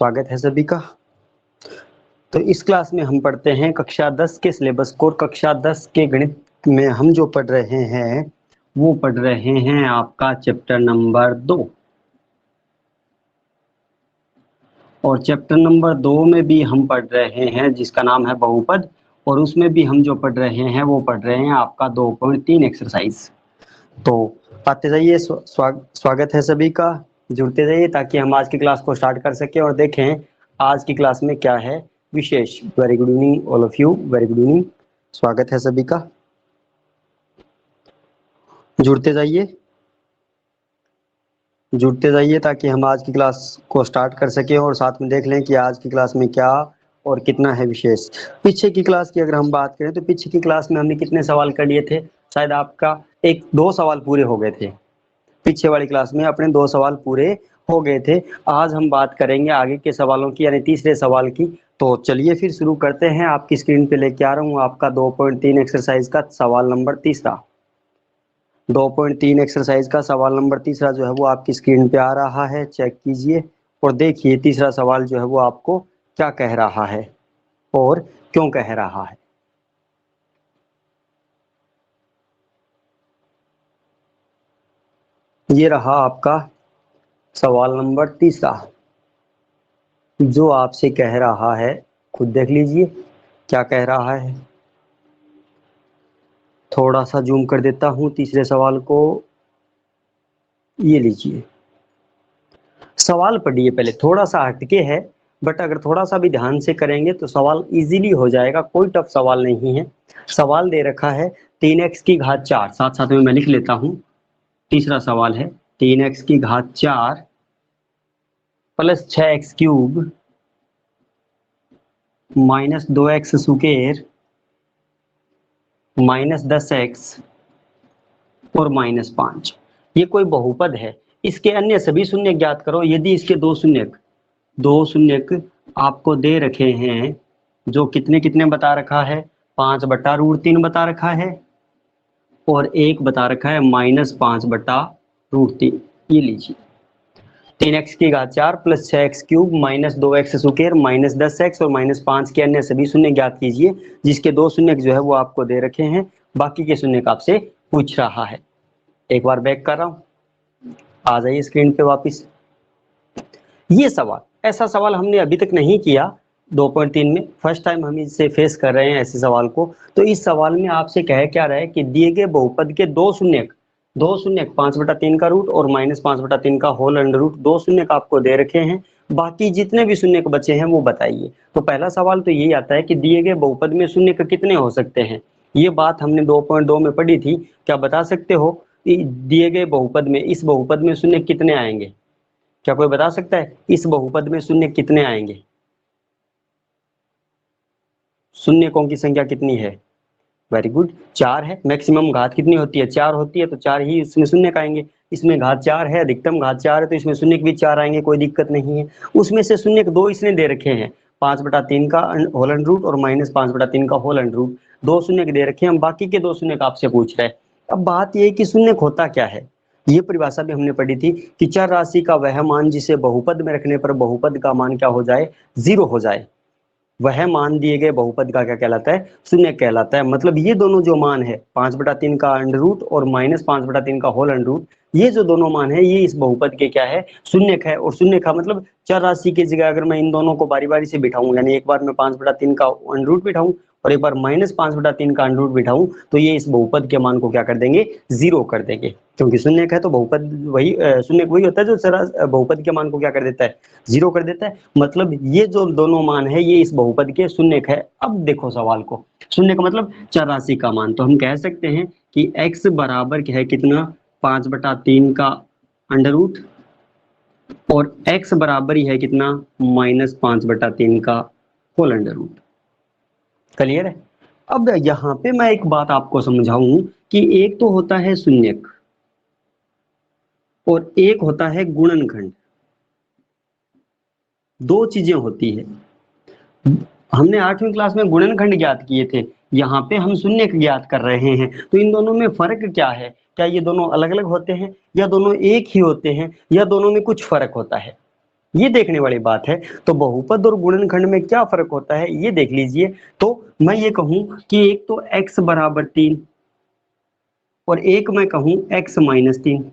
स्वागत है सभी का। तो इस क्लास में हम पढ़ते हैं कक्षा 10 के सिलेबस को। कक्षा 10 के गणित में हम जो पढ़ रहे हैं वो पढ़ रहे हैं आपका चैप्टर नंबर 2। और चैप्टर नंबर 2 में भी हम पढ़ रहे हैं जिसका नाम है बहुपद, और उसमें भी हम जो पढ़ रहे हैं वो पढ़ रहे हैं आपका 2.3 एक्सरसाइज। तो आते जाइए, स्वागत है सभी का, जुड़ते जाइए ताकि हम आज की क्लास को स्टार्ट कर सकें और देखें आज की क्लास में क्या है विशेष। Very good evening all of you, very good evening, स्वागत है सभी का, जुड़ते जाइए ताकि हम आज की क्लास को स्टार्ट कर सकें और साथ में देख लें कि आज की क्लास में क्या और कितना है विशेष। पीछे की क्लास की अगर हम बात करें तो पीछे की क्लास में हमने कितने सवाल कर लिए थे? शायद आपका 1-2 सवाल पूरे हो गए थे। पीछे वाली क्लास में अपने 2 सवाल पूरे हो गए थे। आज हम बात करेंगे आगे के सवालों की, यानी तीसरे सवाल की। तो चलिए फिर शुरू करते हैं। आपकी स्क्रीन पे लेके आ रहा हूँ आपका 2.3 एक्सरसाइज का सवाल नंबर तीसरा। 2.3 एक्सरसाइज का सवाल नंबर तीसरा जो है वो आपकी स्क्रीन पे आ रहा है, चेक कीजिए और देखिए तीसरा सवाल जो है वो आपको क्या कह रहा है और क्यों कह रहा है। ये रहा आपका सवाल नंबर तीसरा जो आपसे कह रहा है, खुद देख लीजिए क्या कह रहा है। थोड़ा सा जूम कर देता हूं तीसरे सवाल को, ये लीजिए। सवाल पढ़िए, पहले थोड़ा सा हटके है बट अगर थोड़ा सा भी ध्यान से करेंगे तो सवाल इजीली हो जाएगा, कोई टफ सवाल नहीं है। सवाल दे रखा है 3x की घात 4, साथ साथ में मैं लिख लेता हूं। तीसरा सवाल है 3x की घात 4 plus 6x cube minus 2x square minus 10x और माइनस 5। ये कोई बहुपद है, इसके अन्य सभी शून्य ज्ञात करो। यदि इसके दो शून्य आपको दे रखे हैं, जो कितने कितने बता रखा है, 5/√3 बता रखा है और एक बता रखा है -5/√3। ये लीजिए 3x की घात 4 plus 6x cube minus 2x square minus 10x और माइनस 5 के अन्य सभी शून्य ज्ञात कीजिए। जिसके दो शून्य जो है वो आपको दे रखे हैं, बाकी के शून्य आपसे पूछ रहा है। एक बार बैक कर रहा हूं, आ जाइए स्क्रीन पे वापस। ये सवाल, ऐसा सवाल हमने अभी तक नहीं किया 2.3 में, फर्स्ट टाइम हम इससे फेस कर रहे हैं ऐसे सवाल को। तो इस सवाल में आपसे कह क्या रहा है कि दिए गए बहुपद के दो शून्य 5/3 का रूट और -5/3 का होल अंडर रूट, दो शून्य आपको दे रखे हैं। बाकी जितने भी शून्य बचे हैं वो बताइए। तो पहला सवाल तो यही आता है कि दिए गए बहुपद में शून्य कितने हो सकते हैं। ये बात हमने 2.2 में पढ़ी थी। क्या बता सकते हो दिए गए बहुपद में, इस बहुपद में शून्य कितने आएंगे? क्या कोई बता सकता है इस बहुपद में शून्य कितने आएंगे? शून्यकों की संख्या कितनी है? वेरी गुड, 4 है। मैक्सिमम घात कितनी होती है? 4 होती है, तो 4 ही इसमें शून्य आएंगे। इसमें घात 4 है, अधिकतम घात 4 है, तो इसमें शून्य भी 4 आएंगे, कोई दिक्कत नहीं है। उसमें से शून्य दो इसने दे रखे हैं, 5/3 का होल अंडर रूट और -5/3 का होल अंडर रूट, दो शून्य दे रखे हैं। हम बाकी के दो शून्य आपसे पूछ रहे हैं। अब बात यह है कि शून्य होता क्या है। ये परिभाषा भी हमने पढ़ी थी कि चर राशि का वह मान जिसे बहुपद में रखने पर बहुपद का मान क्या हो जाए? 0 हो जाए। वह मान दिए गए बहुपद का क्या कहलाता है? शून्य कहलाता है। मतलब ये दोनों जो मान है 5/3 का अंडर रूट और -5/3 का होल अंडर रूट, ये जो दोनों मान है ये इस बहुपद के क्या है? शून्य है। और शून्य का मतलब चर राशि की जगह अगर मैं इन दोनों को बारी बारी से बिठाऊं, यानी एक बार मैं 5/3 का अंडर रूट बिठाऊं और एक बार -5/3 का अंडर रूट बिठाऊं, तो ये इस बहुपद के मान को क्या कर देंगे? 0 कर देंगे। क्योंकि शून्य है तो बहुपद वही शून्य वही होता है जो बहुपद के मान को क्या कर देता है? 0 कर देता है। मतलब ये जो दोनों मान है ये इस बहुपद के शून्य है। अब देखो सवाल को, शून्य का मतलब चर राशि का मान, तो हम कह सकते हैं कि x बराबर है कितना? 5/3 का अंडर रूट और x बराबर ही है कितना? -5/3 का होल अंडर रूट। क्लियर है? अब यहाँ पे मैं एक बात आपको समझाऊं कि एक तो होता है शून्यक और एक होता है गुणनखंड। दो चीजें होती है। हमने 8वीं क्लास में गुणनखंड ज्ञात किए थे, यहाँ पे हम शून्यक ज्ञात कर रहे हैं। तो इन दोनों में फर्क क्या है? क्या ये दोनों अलग अलग होते हैं या दोनों एक ही होते हैं या दोनों में कुछ फर्क होता है? ये देखने वाली बात है। तो बहुपद और गुणनखंड में क्या फर्क होता है ये देख लीजिए। तो मैं ये कहूं कि एक तो x बराबर 3 और एक मैं कहूं x माइनस 3,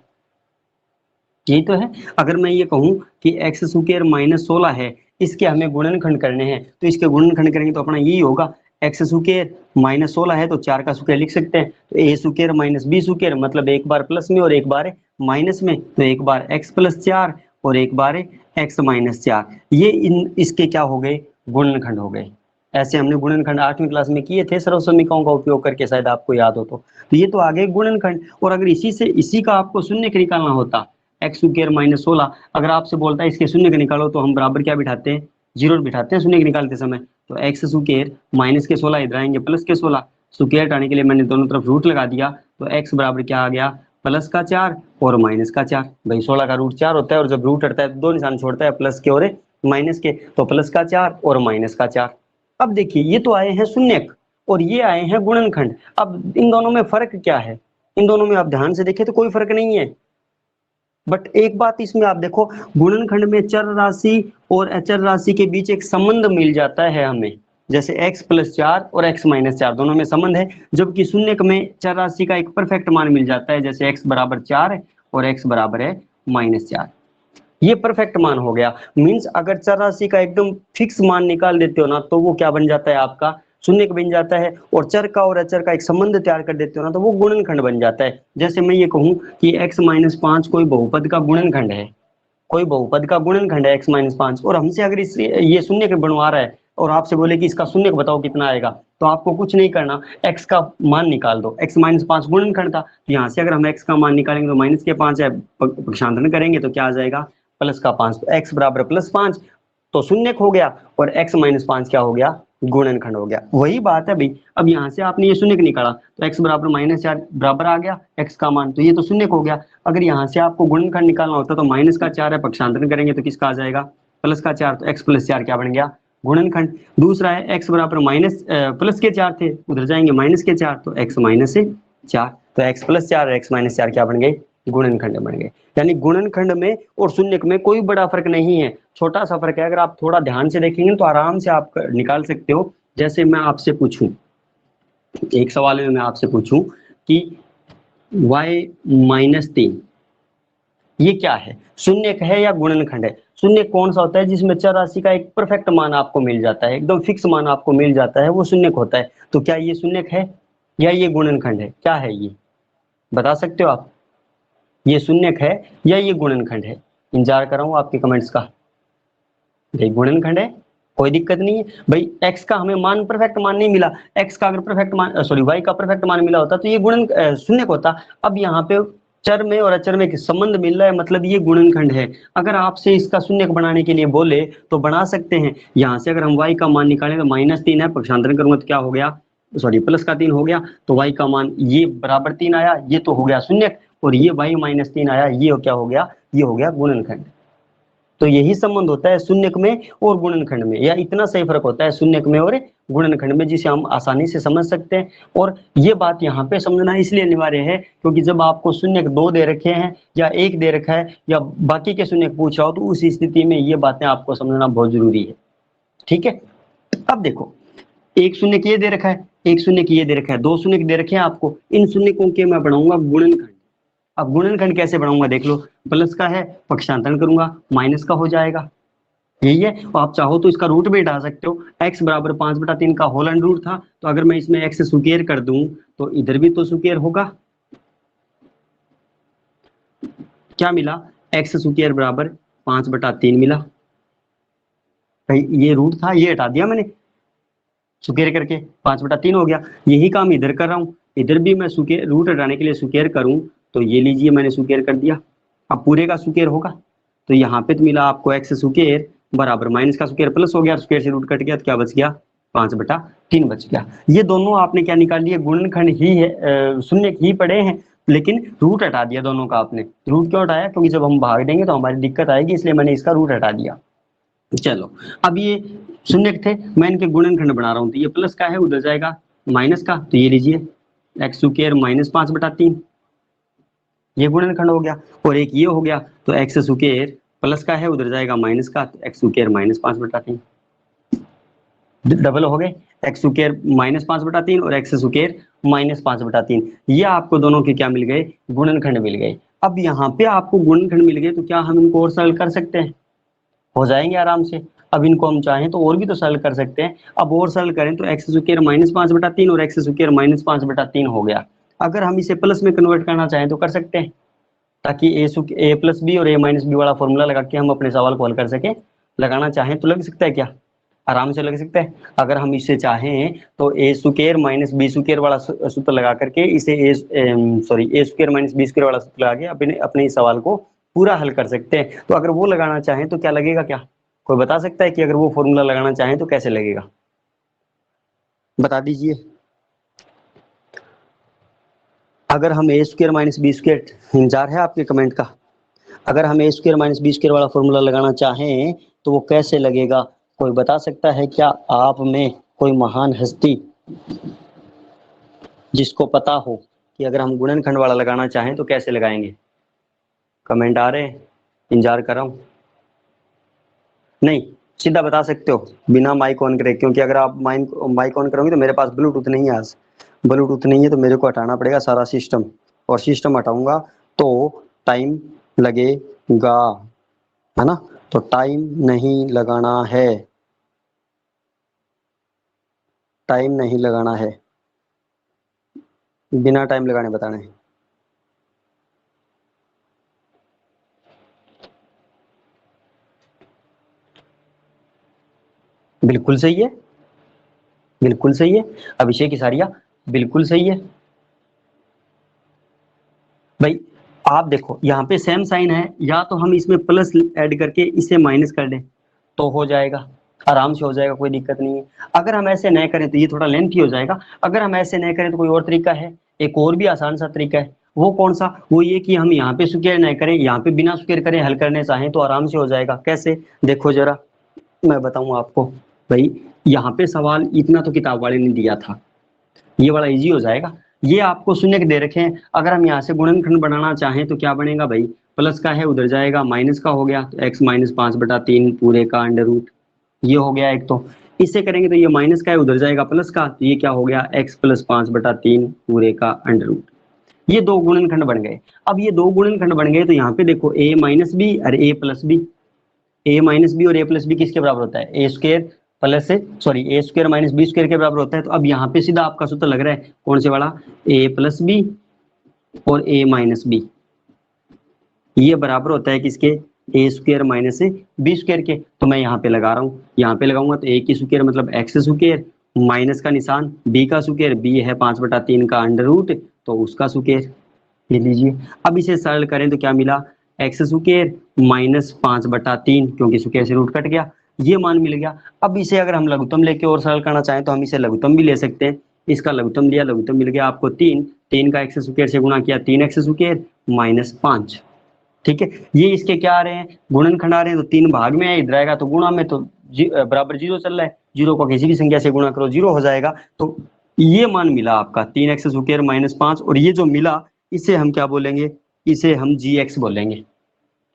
यही तो है। अगर मैं ये कहूं कि एक्स स्क्वायर माइनस 16 है, इसके हमें गुणनखंड करने हैं, तो इसके गुणनखंड करेंगे तो अपना यही होगा, एक्स स्क्वायर माइनस 16 है तो 4 का स्क्वायर लिख सकते हैं, तो ए स्क्वायर माइनस बी स्क्वायर, मतलब एक बार प्लस में और एक बार माइनस में, तो एक बार एक्स प्लस 4 और एक बार एक्स माइनस 4, ये इन इसके क्या हो गए, गुणनखंड हो गए। ऐसे हमने गुणनखंड 8वीं क्लास में किए थे सर्व समीकरणों का उपयोग करके, शायद आपको याद हो तो ये तो आ गए गुणनखंड। और अगर इसी का आपको शून्य निकालना होता, एक्स स्क्वायर माइनस 16, अगर आपसे बोलता है इसके शून्य का निकालो, तो हम बराबर क्या बिठाते हैं, जीरो बिठाते हैं शून्य के निकालते समय। तो एक्स स्क्वायर माइनस के 16 इधर आएंगे प्लस के 16, स्क्वायर हटाने के लिए मैंने दोनों तरफ रूट लगा दिया, तो एक्स बराबर क्या आ गया, प्लस का 4 और माइनस का 4। भाई 16 का रूट 4 होता है और जब रूट हटता है तो दो निशान छोड़ता है, प्लस के और माइनस के, तो प्लस का 4 और माइनस का 4। अब देखिए ये तो आए हैं शून्यक और ये आए हैं गुणनखंड। अब इन दोनों में फर्क क्या है, इन दोनों में आप ध्यान से देखें तो कोई फर्क नहीं है, बट एक बात इसमें आप देखो, गुणनखंड में चर राशि और अचर राशि के बीच एक संबंध मिल जाता है हमें, जैसे x प्लस 4 और x माइनस 4 दोनों में संबंध है, जबकि शून्यक में चर राशि का एक परफेक्ट मान मिल जाता है, जैसे x बराबर 4 है और x बराबर है माइनस 4। ये परफेक्ट मान हो गया। मींस अगर चर राशि का एकदम फिक्स मान निकाल देते हो ना, तो वो क्या बन जाता है, आपका शून्यक बन जाता है, और चर का और अचर का एक संबंध तैयार कर देते हो ना, तो वो गुणनखंड बन जाता है। जैसे मैं ये कहूं कि x माइनस 5 कोई बहुपद का गुणनखंड है, कोई बहुपद का गुणनखंड है x माइनस 5, और हमसे अगर इस ये शून्य बनवा रहा है और आपसे बोले कि इसका शून्य बताओ कितना आएगा, तो आपको कुछ नहीं करना, x का मान निकाल दो। x माइनस 5 गुणनखंड था, तो यहाँ से अगर हम x का मान निकालेंगे तो माइनस के 5 है, पक्षांतरण करेंगे तो क्या आ जाएगा, प्लस का 5, तो x बराबर प्लस 5 तो शून्यक हो गया, और x माइनस 5 क्या हो गया, गुणनखंड हो गया। वही बात है भाई, अब यहाँ से आपने ये शून्यक निकाला तो x बराबर माइनस 4 बराबर आ गया x का मान, तो ये तो शून्यक हो गया। अगर यहाँ से आपको गुणनखंड निकालना होता तो माइनस का 4 है, पक्षांतरण करेंगे तो किसका आ जाएगा, प्लस का 4, तो x प्लस 4 क्या बन गया, गुणनखंड। दूसरा है x बराबर माइनस प्लस के 4 थे, उधर जाएंगे माइनस के 4, तो x माइनस से 4, तो x प्लस 4 और x माइनस 4 क्या बन गए, गुणनखंड बन गए। यानी गुणनखंड में और शून्यक में कोई बड़ा फर्क नहीं है, छोटा सा फर्क है। अगर आप थोड़ा ध्यान से देखेंगे तो आराम से आप निकाल सकते हो। जैसे मैं आपसे पूछूं, एक सवाल में मैं आपसे पूछूं कि y माइनस 3 ये क्या है, शून्यक है या गुणनखंड है। शून्य कौन सा होता है, जिसमें चर राशि का एक परफेक्ट मान आपको मिल जाता है, एकदम फिक्स मान आपको मिल जाता है, वो शून्यक होता है। तो क्या ये शून्यक है या ये गुणनखंड है, क्या है ये बता सकते हो आप, ये शून्यक है या ये गुणनखंड है। इंतजार कर रहा हूं आपके कमेंट्स का। भाई गुणनखंड है, कोई दिक्कत नहीं है भाई। x का हमें मान परफेक्ट मान नहीं मिला, x का अगर परफेक्ट मान सॉरी y का परफेक्ट मान मिला होता तो ये गुणन शून्यक होता। अब यहाँ पे चर में और अचर में एक संबंध मिल रहा है, मतलब ये गुणनखंड है। अगर आपसे इसका शून्यक बनाने के लिए बोले तो बना सकते हैं। यहाँ से अगर हम y का मान निकालें तो माइनस 3 है, पक्षांतरण करूंगा तो क्या हो गया, सॉरी प्लस का 3 हो गया, तो y का मान ये बराबर 3 आया, ये तो हो गया शून्यक, और ये y माइनस 3 आया, ये क्या हो गया, ये हो गया गुणनखंड। तो यही संबंध होता है शून्यक में और गुणनखंड में, या इतना सही फर्क होता है शून्यक में और गुणनखंड में, जिसे हम आसानी से समझ सकते हैं। और ये बात यहाँ पे समझना इसलिए अनिवार्य है क्योंकि जब आपको शून्यक 2 दे रखे हैं या 1 दे रखा है या बाकी के शून्यक पूछ रहा हो, तो उस स्थिति में ये बातें आपको समझना बहुत जरूरी है। ठीक है, अब देखो एक शून्यक ये दे रखा है, एक शून्यक ये दे रखा है, 2 शून्यक दे रखे हैं आपको, इन शून्यकों के मैं बनाऊंगा गुणनखंड। अब गुणनखंड कैसे बनाऊंगा देख लो, प्लस का है पक्षांतरण करूंगा माइनस का हो जाएगा, यही है। और आप चाहो तो इसका रूट भी हटा सकते हो, x बराबर 5/3 का होल अंडर रूट था, तो अगर मैं इसमें x स्क्वायर कर दूं तो इधर भी तो स्क्वायर होगा। क्या मिला, x स्क्वायर बराबर 5/3 मिला। भाई ये रूट था, ये हटा दिया मैंने स्क्वायर करके, 5/3 हो गया। यही काम इधर कर रहा हूँ, इधर भी मैं स्क्वायर रूट हटाने के लिए स्क्वायर करूं तो ये लीजिए मैंने स्क्वायर कर दिया, अब पूरे का स्क्वायर होगा। तो यहाँ पे तो मिला आपको x स्क्वायर बराबर माइनस का स्क्वायर प्लस हो गया, स्क्वायर से रूट कट गया तो क्या बच गया, 5/3 बच गया। ये दोनों आपने क्या निकाल लिए, गुणनखंड ही है, शून्य ही पड़े हैं, लेकिन रूट हटा दिया दोनों का आपने। रूट क्यों हटाया, क्योंकि जब हम भाग देंगे तो हमारी दिक्कत आएगी, इसलिए मैंने इसका रूट हटा दिया। चलो अब ये शून्य थे, मैं इनके गुणनखंड बना रहा हूँ, तो ये प्लस का है उधर जाएगा माइनस का, तो ये लीजिए एक्स स्क्वायर माइनस 5/3 ये गुणनखंड हो गया, और एक ये हो गया तो एक्स स्क्वायर प्लस का है उधर जाएगा माइनस का, तो एक्स स्क्वायर -5/3 डबल हो गए, एक्स स्क्वायर -5/3 और एक्स स्क्वायर -5/3। ये आपको दोनों के क्या मिल गए, गुणनखंड मिल गए। अब यहाँ पे आपको गुणनखंड मिल गए तो क्या हम इनको और सरल कर सकते हैं, हो जाएंगे आराम से। अब इनको हम चाहें तो और भी तो सरल कर सकते हैं। अब और सरल करें तो एक्स स्क्वायर -5/3 और एक्स स्क्वायर -5/3 हो गया। अगर हम इसे प्लस में कन्वर्ट करना चाहें तो कर सकते हैं, ताकि ए प्लस बी और ए माइनस बी वाला फॉर्मूला लगा के हम अपने सवाल को हल कर सके। लगाना चाहें तो लग सकता है क्या, आराम से लग सकता है। अगर हम इसे चाहें तो ए स्क्वायर माइनस बी स्क्वायर वाला सूत्र लगा करके इसे ए स्क्वायर माइनस बी स्क्वायर वाला सूत्र लगा के अपने अपने इस सवाल को पूरा हल कर सकते हैं। तो अगर वो लगाना चाहें तो क्या लगेगा, क्या कोई बता सकता है कि अगर वो फॉर्मूला लगाना चाहें तो कैसे लगेगा, बता दीजिए। अगर हम ए स्क्वायर माइनस बी स्क्वायर, इंतजार है आपके कमेंट का, अगर हम ए स्क्वायर माइनस बी स्क्वायर वाला फॉर्मूला लगाना चाहें तो वो कैसे लगेगा, कोई बता सकता है क्या आप में कोई महान हस्ती जिसको पता हो कि अगर हम गुणनखंड वाला लगाना चाहें तो कैसे लगाएंगे? कमेंट आ रहे हैं, इंतजार कर रहा हूं। नहीं, सीधा बता सकते हो बिना माइक ऑन करे, क्योंकि अगर आप माइक ऑन करोगे तो मेरे पास ब्लूटूथ नहीं है, आज ब्लूटूथ नहीं है तो मेरे को हटाना पड़ेगा सारा सिस्टम, और सिस्टम हटाऊंगा तो टाइम लगेगा, है ना। तो टाइम नहीं लगाना है, टाइम नहीं लगाना है, बिना टाइम लगाने बताना है। बिल्कुल सही है, बिल्कुल सही है अभिषेक इसारिया, बिल्कुल सही है भाई। आप देखो यहाँ पे सेम साइन है, या तो हम इसमें प्लस ऐड करके इसे माइनस कर दें तो हो जाएगा, आराम से हो जाएगा, कोई दिक्कत नहीं है। अगर हम ऐसे नहीं करें तो ये थोड़ा लेंथी हो जाएगा। अगर हम ऐसे नहीं करें तो कोई और तरीका है, एक और भी आसान सा तरीका है। वो कौन सा, वो ये कि हम यहाँ पे स्क्वायर नहीं करें, यहाँ पे बिना स्क्वायर करें हल करने चाहें तो आराम से हो जाएगा। कैसे, देखो जरा मैं बताऊं आपको। भाई यहाँ पे सवाल इतना तो किताब वाले ने दिया था, ये वाला इजी हो जाएगा। ये आपको शून्य के दे रखे हैं, अगर हम यहाँ से गुणनखंड बनाना चाहें तो क्या बनेगा भाई, प्लस का है उधर जाएगा, माइनस का हो गया तो एक्स -5/3 पूरे का अंडर रूट, ये हो गया एक। तो इससे करेंगे तो ये माइनस का है उधर जाएगा प्लस का, तो ये क्या हो गया, एक्स +5/3 पूरे का अंडर रूट। ये दो गुणनखंड बन गए। अब ये दो गुणनखंड बन गए तो यहाँ पे देखो a माइनस बी और a plus B, A minus B और ए प्लस बी किसके बराबर होता है, ए स्क्वायर प्लस से sorry A square minus B square के बराबर होता है। तो अब यहाँ पे सीधा आपका सूत्र लग रहा है कौन से वाला, ए प्लस बी और ए माइनस बी, ये बराबर होता है किसके, ए स्क्वायर माइनस बी स्क्वायर के। तो मैं यहाँ पे लगा रहा हूँ, यहाँ पे लगाऊंगा तो ए की स्क्वायर मतलब एक्स स्क्वायर, माइनस का निशान, बी का स्क्वायर, बी है 5/3 का अंडर रूट तो उसका स्क्वायर, ये लीजिए। अब इसे सरल करें तो क्या मिला, एक्स स्क्वायर -5/3, क्योंकि स्क्वायर से रूट कट गया, ये मान मिल गया। अब इसे अगर हम लघुत्तम लेके और सरल करना चाहें तो हम इसे लघुत्तम भी ले सकते हैं। इसका लघुत्तम लिया, लघुत्तम मिल गया आपको 3, 3 का एक्स स्क्वायर से गुणा किया 3x स्क्वायर -5, ठीक है। ये इसके क्या आ रहे हैं, गुणनखंड आ रहे हैं, तो 3 भाग में है, इधर आएगा तो गुणा में, तो बराबर 0 चल रहा है, 0 को किसी भी संख्या से गुणा करो 0 हो जाएगा। तो ये मान मिला आपका 3x स्क्वायर -5, और ये जो मिला इसे हम क्या बोलेंगे, इसे हम gx बोलेंगे,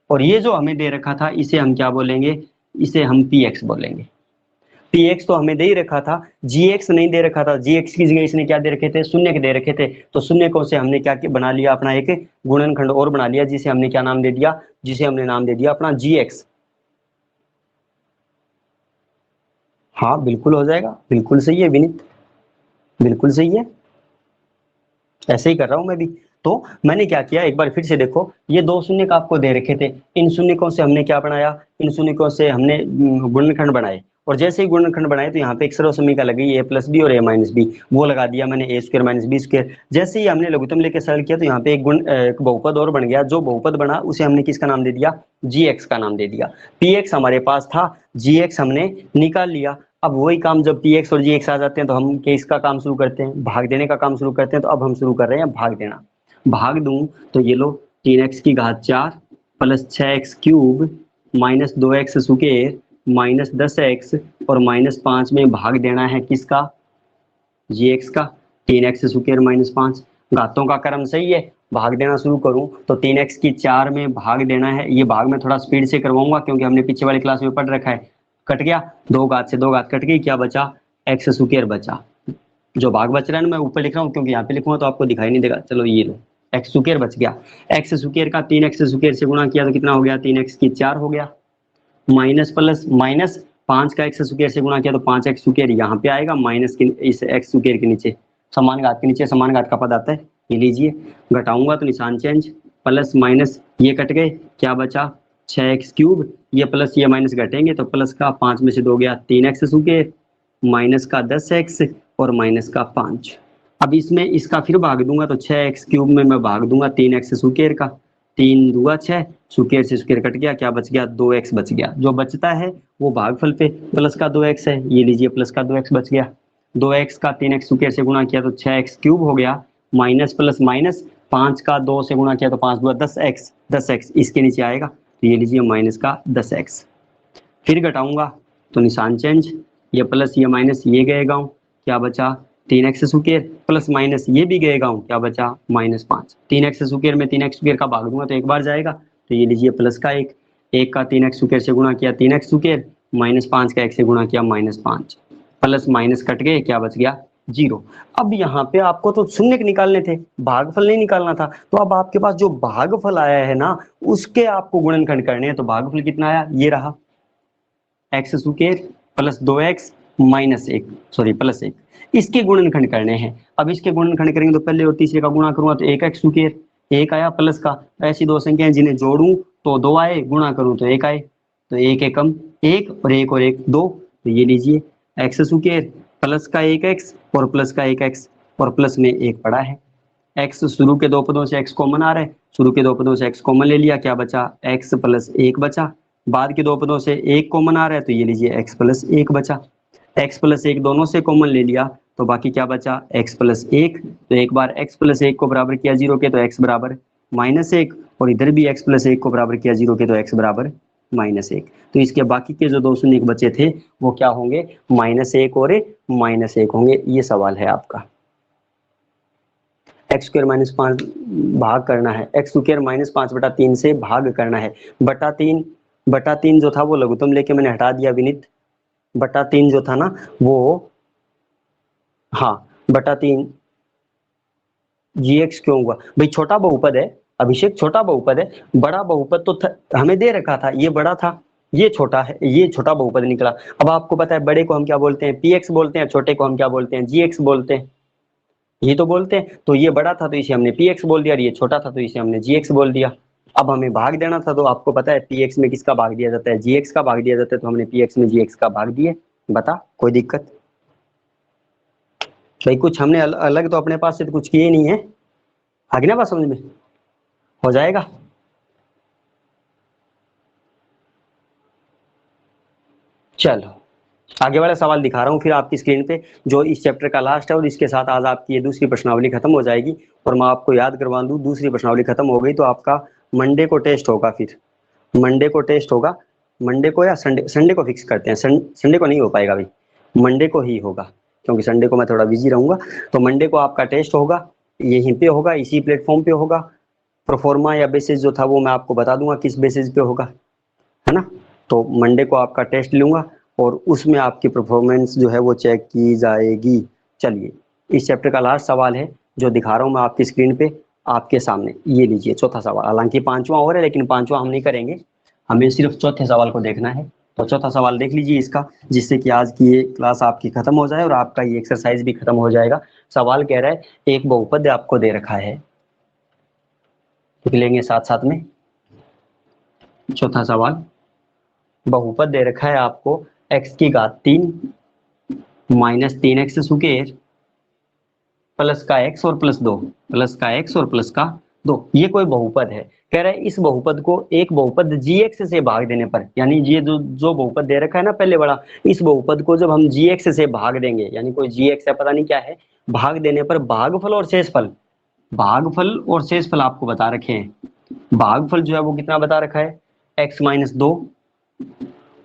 और ये जो हमें दे रखा था इसे हम क्या बोलेंगे, इसे हम px बोलेंगे। px तो हमें दे ही रखा था, gx नहीं दे रखा था, gx की जगह इसने क्या दे रखे थे, शून्य के दे रखे थे। तो शून्य को से हमने क्या बना लिया, अपना एक गुणनखंड और बना लिया, जिसे हमने क्या नाम दे दिया, जिसे हमने नाम दे दिया अपना gx। हाँ बिल्कुल हो जाएगा, बिल्कुल सही है विनीत, बिल्कुल सही है, ऐसे ही कर रहा हूं मैं भी। तो मैंने क्या किया, एक बार फिर से देखो, ये दो शून्य का आपको दे रखे थे, इन शून्यकों से हमने क्या बनाया, इन शून्यकों से हमने गुणनखंड बनाए, और जैसे ही गुणनखंड बनाए तो यहाँ पे एक सर्वसमीका लगी ए प्लस बी और ए माइनस बी, वो लगा दिया मैंने ए स्क्वायर माइनस बी स्क्वायर। जैसे ही हमने लघुत्तम लेके सरल किया तो यहाँ पे एक बहुपद और बन गया, जो बहुपद बना उसे हमने किसका नाम दे दिया, जी एक्स का नाम दे दिया। पी एक्स हमारे पास था, जी एक्स हमने निकाल लिया। अब वही काम जब पी एक्स और जी एक्स आ जाते हैं तो हम किसका काम शुरू करते हैं, भाग देने का काम शुरू करते हैं। तो अब हम शुरू कर रहे हैं भाग देना, भाग दूं तो ये लो 3x⁴ plus 6x³ -2x square -10x और -5 में भाग देना है किसका, gx का, 3x² -5, घातों का क्रम सही है, भाग देना शुरू करूं तो 3x की 4 में भाग देना है। ये भाग मैं थोड़ा स्पीड से करवाऊंगा क्योंकि हमने पीछे वाली क्लास में पढ़ रखा है। कट गया, 2 घात से 2 घात कट गई, क्या बचा, एक्स स्क्वायर बचा। जो भाग बच रहा है ना मैं ऊपर लिख रहा हूँ क्योंकि यहाँ पे लिखूंगा तो आपको दिखाई नहीं देगा। चलो ये लो, एक्स स्क्वायर बच गया। एक्स स्क्वायर का 3x स्क्वायर से गुणा किया तो कितना हो गया, 3x की 4 हो गया। माइनस प्लस माइनस 5 का एक्स स्क्वायर से गुणा किया तो 5x स्क्वायर यहाँ पे आएगा, माइनस के इस एक्स स्क्वायर के नीचे समान घात के नीचे समान घात का पद आता है, ये लीजिए। घटाऊंगा तो निशान चेंज, प्लस माइनस ये कट गए, क्या बचा 6x क्यूब। ये प्लस ये माइनस घटेंगे तो प्लस का 5 में से 2 गया 3x स्क्वायर, माइनस का 10x और माइनस का 5। अब इसमें इसका फिर भाग दूंगा तो 6x क्यूब में मैं भाग दूंगा 3x स्क्वायर का, 3 दूगा 6, स्क्वायर से स्क्वायर कट गया, क्या बच गया 2x बच गया। जो बचता है वो भागफल पे प्लस का 2x है, ये लीजिए प्लस का 2x बच गया। 2x का 3x स्क्वायर से गुणा किया तो 6x क्यूब हो गया, माइनस प्लस माइनस 5 का 2 से गुणा किया तो 5 दूगा 10x, 10x इसके नीचे आएगा तो ये लीजिए माइनस का 10x। फिर घटाऊंगा तो निशान चेंज, ये प्लस ये माइनस ये गए गाँव, क्या बचा 3x स्क्वायर, प्लस माइनस ये भी गए गाँव, क्या बचा -5। 3x स्क्वायर में 3x स्क्वायर का भाग दूंगा तो एक बार जाएगा तो ये लीजिए प्लस का 1, 1 का 3x स्क्वायर से गुणा किया 3x स्क्वायर, -5 का 1 से गुणा किया -5, प्लस माइनस कट गए, क्या बच गया 0। अब यहाँ पे आपको तो शून्य निकालने थे, भागफल नहीं निकालना था। तो अब आपके पास जो भागफल आया है ना उसके आपको गुणनखंड करने हैं। तो भागफल कितना आया, ये रहा x square plus 2x minus 1, sorry plus 1, इसके गुणनखंड करने हैं। अब इसके गुणनखंड करेंगे तो पहले और तीसरे का गुणा करूंगा तो 1x स्क्वायर, 1 आया प्लस का, ऐसी दो संख्याएं जिन्हें जोड़ूं तो 2 आए, गुणा करूं तो 1 आए, तो 1 एकम 1 और 1 2, तो ये लीजिए एक्स स्क्वायर प्लस का 1x और प्लस का 1x और प्लस में 1 पड़ा है। x शुरू के दो पदों से x कॉमन आ रहा है, शुरू के दो पदों से x कॉमन ले लिया, क्या बचा x प्लस 1 बचा। बाद के दो पदों से 1 कॉमन आ रहा है तो ये लीजिए x प्लस 1 बचा। x प्लस 1 दोनों से कॉमन ले लिया तो बाकी क्या बचा x प्लस 1। तो एक बार x प्लस 1 को बराबर किया 0 के तो x बराबर -1, और इधर भी x प्लस 1 को बराबर किया 0 के तो x बराबर -1। तो इसके बाकी के जो दो शून्य बचे थे वो क्या होंगे, -1 और -1 होंगे। ये सवाल है आपका। एक्स स्क्वायर -5 भाग करना है, एक्स स्क्वायर -5/3 से भाग करना है। बटा तीन जो था वो लघुत्तम लेके मैंने हटा दिया विनीत। बटा 3 जो था ना वो, हाँ बटा 3 gx क्यों हुआ भाई, छोटा बहुपद है अभिषेक, छोटा बहुपद है। बड़ा बहुपद तो हमें दे रखा था, ये बड़ा था, ये छोटा है, ये छोटा बहुपद निकला। अब आपको पता है बड़े को हम क्या बोलते हैं, px बोलते हैं, छोटे को हम क्या बोलते हैं, gx बोलते हैं, ये तो बोलते हैं। तो ये बड़ा था तो इसे हमने px बोल दिया, और ये छोटा था तो इसे हमने gx बोल दिया। अब हमें भाग देना था तो आपको पता है px में किसका भाग दिया जाता है, gx का भाग दिया जाता है, तो हमने px में gx का भाग दिए। बता कोई दिक्कत भाई, कुछ हमने अलग तो अपने पास से तो कुछ किए नहीं है, आगे ना बात समझ में, हो जाएगा। चलो आगे वाला सवाल दिखा रहा हूँ फिर आपकी स्क्रीन पे, जो इस चैप्टर का लास्ट है, और इसके साथ आज आपकी ये दूसरी प्रश्नावली खत्म हो जाएगी। और मैं आपको याद करवा दूं, दूसरी प्रश्नावली खत्म हो गई तो आपका मंडे को टेस्ट होगा। फिर मंडे को टेस्ट होगा, मंडे को या संडे, संडे को फिक्स करते हैं, संडे को नहीं हो पाएगा भाई, मंडे को ही होगा क्योंकि संडे को मैं थोड़ा बिजी रहूंगा। तो मंडे को आपका टेस्ट होगा, यहीं पे होगा, इसी प्लेटफॉर्म पे होगा। प्रोफॉर्मा या बेसिस जो था वो मैं आपको बता दूंगा किस बेसिस पे होगा, है ना। तो मंडे को आपका टेस्ट लूंगा और उसमें आपकी परफॉर्मेंस जो है वो चेक की जाएगी। चलिए इस चैप्टर का लास्ट सवाल है जो दिखा रहा हूँ मैं आपकी स्क्रीन पे आपके सामने, ये लीजिए चौथा सवाल। हालांकि पांचवा और है लेकिन पांचवा हम नहीं करेंगे, हमें सिर्फ चौथे सवाल को देखना है। तो चौथा सवाल देख लीजिए इसका, जिससे कि आज की ये क्लास आपकी खत्म हो जाए और आपका ये एक्सरसाइज भी खत्म हो जाएगा। सवाल कह रहा है एक बहुपद आपको दे रखा है, लिख लेंगे साथ साथ में। चौथा सवाल, बहुपद दे रखा है आपको x की घात 3 -3x स्क्वायर प्लस का x और प्लस 2, प्लस का x और प्लस का 2, ये कोई बहुपद है। कह रहा है इस बहुपद को एक बहुपद gx से भाग देने पर, यानी ये जो बहुपद दे रखा है ना पहले बड़ा, इस बहुपद को जब हम gx से भाग देंगे, यानी कोई gx है पता नहीं क्या है, भाग देने पर भागफल और शेषफल, भागफल और शेषफल आपको बता रखे हैं। भागफल जो है वो कितना बता रखा है x-2,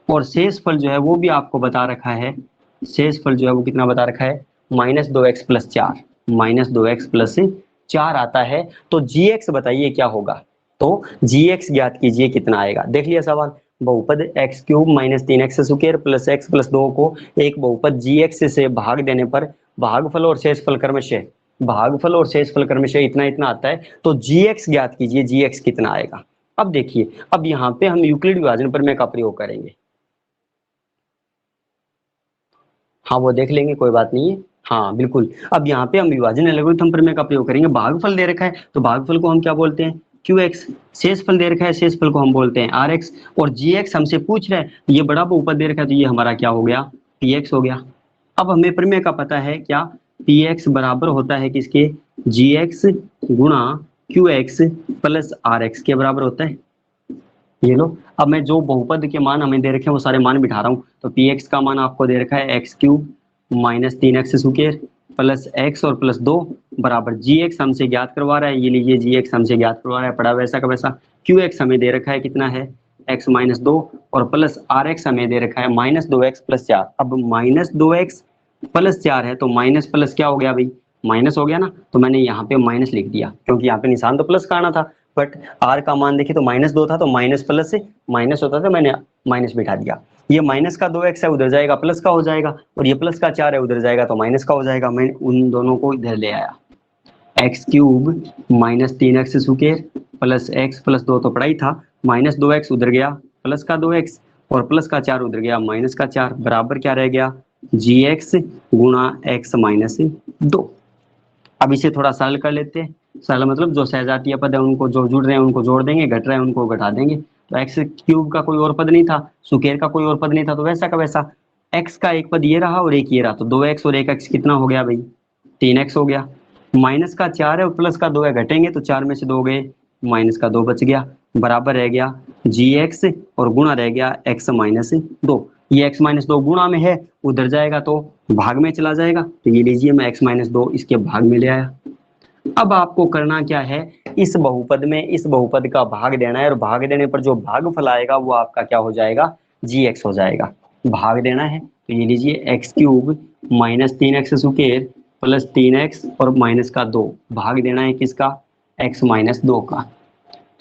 और शेषफल जो है वो भी आपको बता रखा है, शेषफल जो है वो कितना बता रखा है -2x + 4, -2x + 4 आता है तो gx बताइए क्या होगा। तो gx ज्ञात कीजिए कितना आएगा। देख लिया सवाल, बहुपद x cube minus 3x square plus x plus 2 को एक बहुपद gx से भाग देने पर भागफल और शेषफल क्रमशः इतना इतना आता है, तो gx ज्ञात कीजिए, gx कितना आएगा। अब देखिए, अब यहाँ पे हम यूक्लिड विभाजन प्रमेय का प्रयोग करेंगे। हाँ वो देख लेंगे, कोई बात नहीं है। हाँ बिल्कुल, अब यहाँ पे हम विभाजन एल्गोरिथम प्रमेय का प्रयोग करेंगे। भागफल दे रखा है तो भागफल को हम क्या बोलते हैं, QX। शेषफल दे रखा है, शेषफल को हम बोलते हैं RX। और GX हमसे पूछ रहा है, ये बड़ा बहुपद दे रखा है तो ये हमारा क्या हो गया, PX हो गया। अब हमें प्रमेय का पता है क्या, PX बराबर होता है किसके, GX गुणा QX प्लस RX के बराबर होता है। ये लो, अब मैं जो बहुपद के मान हमें दे रखे हैं वो सारे मान बिठा रहा हूँ। तो px का मान आपको दे रखा है x cube minus 3x square plus x और प्लस 2 बराबर gx हमसे ज्ञात करवा रहा है। ये लीजिए, gx हमसे ज्ञात करवा रहा है, पड़ा वैसा का वैसा। qx हमें दे रखा है कितना है, x माइनस 2 और प्लस rx हमें दे रखा है माइनस 2x प्लस 4। अब माइनस 2x प्लस 4 है तो माइनस प्लस क्या हो गया भाई, माइनस हो गया ना। तो मैंने यहाँ पे माइनस लिख दिया क्योंकि यहाँ पे निशान तो प्लस का आना था, बट r का मान देखिए तो माइनस 2 था, तो माइनस प्लस से माइनस होता था, मैंने माइनस बिठा दिया। ये माइनस का 2x है उधर जाएगा प्लस का हो जाएगा, और ये प्लस का 4 है उधर जाएगा तो माइनस का हो जाएगा। मैं उन दोनों को इधर ले आया, x cube minus 3x square plus x plus 2 तो पड़ा ही था, माइनस 2x उधर गया प्लस का 2x और प्लस का 4 उधर गया माइनस का 4 बराबर क्या रह गया, gx गुणा x माइनस 2। अब इसे थोड़ा सरल कर लेते हैं। सरल मतलब जो सजातीय पद है उनको, जो जुड़ रहे हैं उनको जोड़ देंगे, घट रहे हैं उनको घटा देंगे। तो एक्स क्यूब का कोई और पद नहीं था, सुकेर का कोई और पद नहीं था, तो वैसा का वैसा एक्स का एक पद ये रहा और एक ये रहा, तो 2x और 1x कितना हो गया भाई, 3x हो गया। माइनस का 4 है और प्लस का 2 है, घटेंगे तो 4 में से 2 गए, माइनस का 2 बच गया, बराबर रह गया gx और गुणा रह गया x माइनस 2। ये x माइनस 2 गुणा में है, उधर जाएगा तो भाग में चला जाएगा, तो ये लीजिए मैं x माइनस 2 इसके भाग में ले आया। अब आपको करना क्या है, इस बहुपद में इस बहुपद का भाग देना है, और भाग देने पर जो भागफल आएगा वो आपका क्या हो जाएगा, gx हो जाएगा। भाग देना है तो ये लीजिए x cube minus 3x square plus 3x और माइनस का 2, भाग देना है किसका, x माइनस 2 का।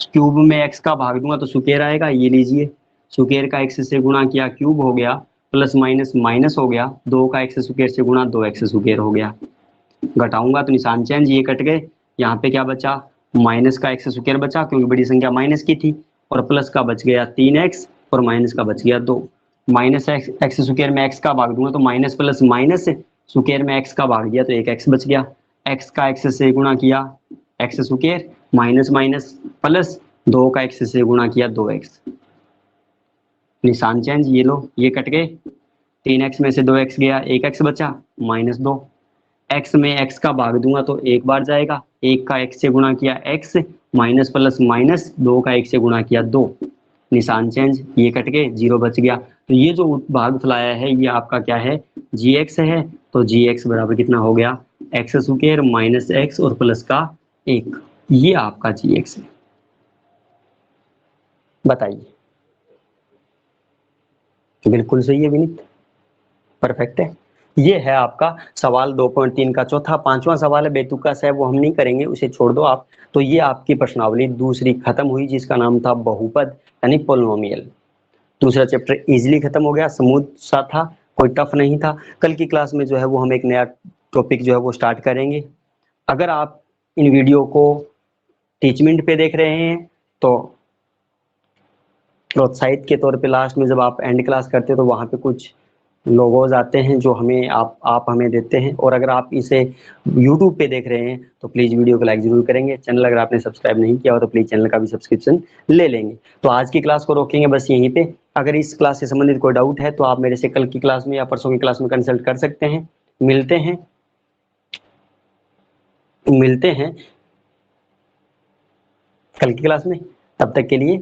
क्यूब में x का भाग दूंगा तो स्क्वायर आएगा, ये लीजिए स्क्वायर का x से गुणा किया क्यूब हो गया, प्लस माइनस माइनस हो गया, 2 का x स्क्वायर से गुणा 2x स्क्वायर हो गया। घटाऊंगा तो निशान चेंज, ये कट गए, यहाँ पे क्या बचा, माइनस का x स्क्वायर बचा क्योंकि बड़ी संख्या माइनस की थी, और प्लस का बच गया 3x और माइनस का बच गया 2। माइनस एक्स स्क्वायर में x का भाग दूंगा तो माइनस प्लस माइनस, स्क्वायर में x का भाग दिया तो एक x बच गया, x का x से गुणा किया x square minus minus plus 2 का x से गुणा किया 2x। निशान चेंज, ये लो ये कट गए, 3x में से 2x गया, 1x बचा माइनस 2। x में x का भाग दूंगा तो एक बार जाएगा, 1 का x से गुणा किया x माइनस प्लस माइनस 2 का 1 से गुणा किया 2। निशान चेंज, ये कट गए, 0 बच गया। तो ये जो भागफल आया है ये आपका क्या है, gx है। तो gx बराबर कितना हो गया, x स्क्वायर माइनस x और प्लस का 1, ये आपका gx है। बताइए, बिल्कुल सही है विनीत, परफेक्ट है। ये है आपका सवाल 2.3 का चौथा। पांचवा सवाल है बेतुका सा है, वो हम नहीं करेंगे, उसे छोड़ दो आप। तो ये आपकी प्रश्नावली दूसरी खत्म हुई जिसका नाम था बहुपद यानी पोलिनोमियल। दूसरा चैप्टर इजीली खत्म हो गया, स्मूथ सा था, कोई टफ नहीं था। कल की क्लास में जो है वो हम एक नया टॉपिक जो है वो स्टार्ट करेंगे। अगर आप इन वीडियो को टीचमेंट पे देख रहे हैं तो प्रोत्साहित के तौर पे लास्ट में जब आप एंड क्लास करते हो तो वहाँ पे कुछ लोगोज आते हैं जो हमें आप हमें देते हैं। और अगर आप इसे YouTube पे देख रहे हैं तो प्लीज़ वीडियो को लाइक जरूर करेंगे। चैनल अगर आपने सब्सक्राइब नहीं किया हो तो प्लीज़ चैनल का भी सब्सक्रिप्शन ले लेंगे। तो आज की क्लास को रोकेंगे बस यहीं पे। अगर इस क्लास से संबंधित कोई डाउट है तो आप मेरे से कल की क्लास में या परसों की क्लास में कंसल्ट कर सकते हैं। मिलते हैं कल की क्लास में, तब तक के लिए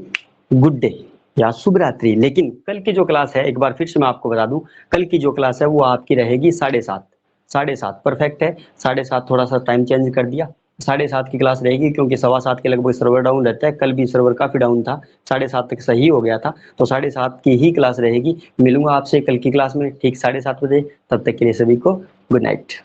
गुड डे या शुभ रात्रि। लेकिन कल की जो क्लास है एक बार फिर से मैं आपको बता दूं, कल की जो क्लास है वो आपकी रहेगी 7:30 परफेक्ट है। 7:30 थोड़ा सा टाइम चेंज कर दिया, 7:30 की क्लास रहेगी क्योंकि 7:15 के लगभग सर्वर डाउन रहता है। कल भी सर्वर काफी डाउन था, 7:30 तक सही हो गया था, तो 7:30 की ही क्लास रहेगी। मिलूंगा आपसे कल की क्लास में ठीक 7:30 बजे। तब तक के लिए सभी को गुड नाइट।